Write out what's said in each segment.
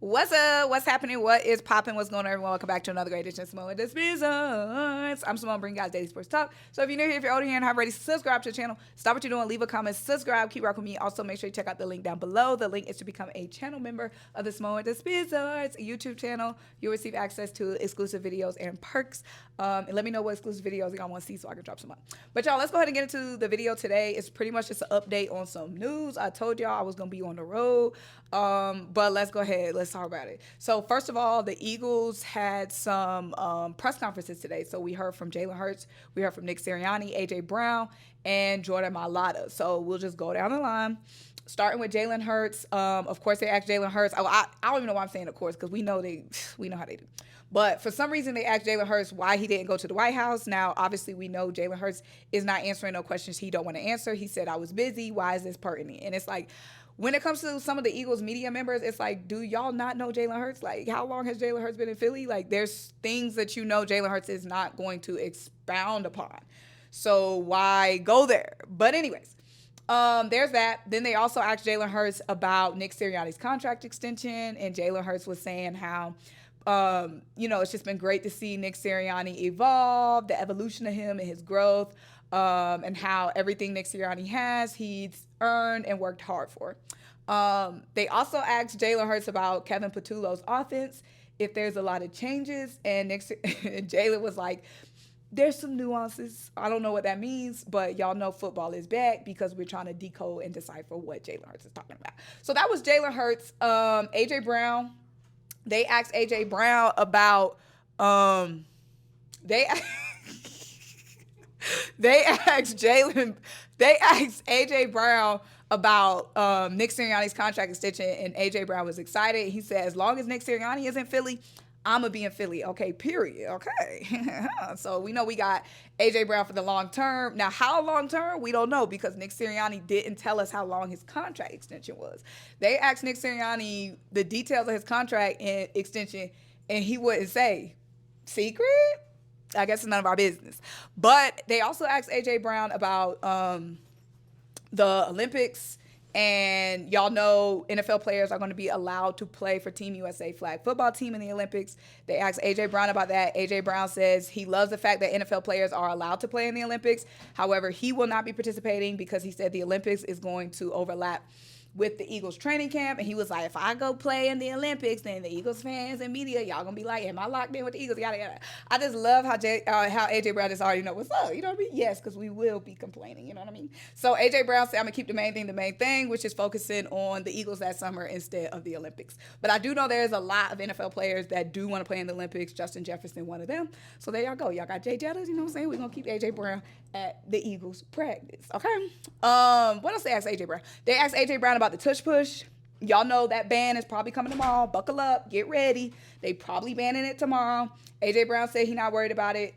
What's up? What's happening? What is popping? What's going on, everyone? Welcome back to another great edition of Simone This Business. I'm Simone, bringing you guys daily sports talk. So if you're new here, if you're older here and have already subscribed to the channel, stop what you're doing, leave a comment, subscribe, keep rocking with me. Also, make sure you check out the link down below. The link is to become a channel member of the Simone This Business YouTube channel. You'll receive access to exclusive videos and perks. And let me know what exclusive videos y'all want to see so I can drop some up. But y'all, let's go ahead and get into the video today. It's pretty much just an update on some news. I told y'all I was going to be on the road. But let's go ahead. Let's talk about it. So first of all, the Eagles had some press conferences today. So we heard from Jalen Hurts, we heard from Nick Sirianni, AJ Brown, and Jordan Mailata. So we'll just go down the line. Starting with Jalen Hurts. Of course, they asked Jalen Hurts. I don't even know why I'm saying of course, because we know how they do. But for some reason, they asked Jalen Hurts why he didn't go to the White House. Now, obviously, we know Jalen Hurts is not answering no questions he don't want to answer. He said, I was busy. Why is this pertinent? And it's like, when it comes to some of the Eagles media members, it's like, do y'all not know Jalen Hurts? Like, how long has Jalen Hurts been in Philly? Like, there's things that you know Jalen Hurts is not going to expound upon. So why go there? But anyways, there's that. Then they also asked Jalen Hurts about Nick Sirianni's contract extension, and Jalen Hurts was saying how, it's just been great to see Nick Sirianni evolve, the evolution of him and his growth, and how everything Nick Sirianni has, he's earned and worked hard for. They also asked Jalen Hurts about Kevin Patullo's offense, if there's a lot of changes, and Jalen was like, there's some nuances. I don't know what that means, but y'all know football is back because we're trying to decode and decipher what Jalen Hurts is talking about. So that was Jalen Hurts. AJ Brown. They asked AJ Brown about they asked AJ Brown about Nick Sirianni's contract extension, and AJ Brown was excited. He said, as long as Nick Sirianni is in Philly, I'm going to be in Philly. Okay, period. Okay. So we know we got AJ Brown for the long term. Now, how long term? We don't know because Nick Sirianni didn't tell us how long his contract extension was. They asked Nick Sirianni the details of his contract and extension, and he wouldn't say. Secret? I guess it's none of our business. But they also asked AJ Brown about the Olympics. And y'all know NFL players are going to be allowed to play for Team USA flag football team in the Olympics. They asked AJ Brown about that. AJ Brown says he loves the fact that NFL players are allowed to play in the Olympics. However, he will not be participating because he said the Olympics is going to overlap with the Eagles training camp. And he was like, if I go play in the Olympics, then the Eagles fans and media, y'all gonna be like, am I locked in with the Eagles? Yada, yada. I just love how AJ Brown just already know what's up. You know what I mean? Yes, because we will be complaining. You know what I mean? So AJ Brown said, I'm gonna keep the main thing, which is focusing on the Eagles that summer instead of the Olympics. But I do know there's a lot of NFL players that do want to play in the Olympics. Justin Jefferson, one of them. So there y'all go. Y'all got Jay Jettas, you know what I'm saying? We're gonna keep AJ Brown at the Eagles practice. Okay. What else they asked AJ Brown? They asked AJ Brown about the TUSH push. Y'all know that ban is probably coming tomorrow. Buckle up, get ready. They probably banning it tomorrow. AJ Brown said he's not worried about it,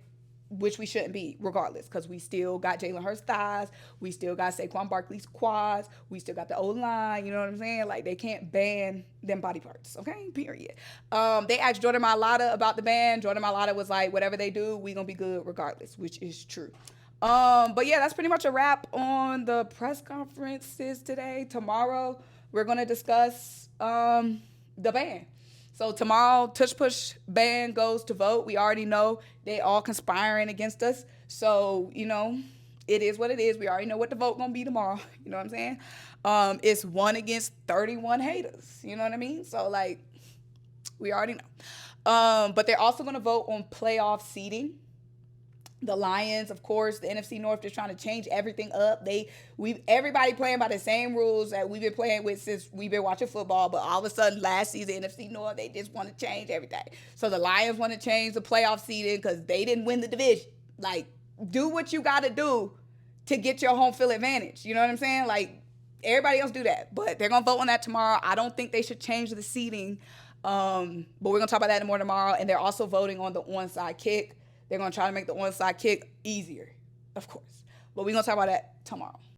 which we shouldn't be, regardless, because we still got Jalen Hurts' thighs. We still got Saquon Barkley's quads. We still got the O-line. You know what I'm saying? Like, they can't ban them body parts, okay? Period. They asked Jordan Mailata about the ban. Jordan Mailata was like, whatever they do, we going to be good regardless, which is true. But yeah, that's pretty much a wrap on the press conferences today. Tomorrow, we're going to discuss the ban. So tomorrow, Tush Push ban goes to vote. We already know they all conspiring against us. So, it is what it is. We already know what the vote going to be tomorrow. You know what I'm saying? It's 1 against 31 haters. You know what I mean? So, like, we already know. But they're also going to vote on playoff seeding. The Lions, of course, the NFC North, just trying to change everything up. Everybody playing by the same rules that we've been playing with since we've been watching football. But all of a sudden, last season, NFC North, they just want to change everything. So the Lions want to change the playoff seeding because they didn't win the division. Like, do what you got to do to get your home field advantage. You know what I'm saying? Like, everybody else do that. But they're going to vote on that tomorrow. I don't think they should change the seeding. But we're going to talk about that more tomorrow. And they're also voting on the onside kick. They're going to try to make the onside kick easier, of course. But we're going to talk about that tomorrow.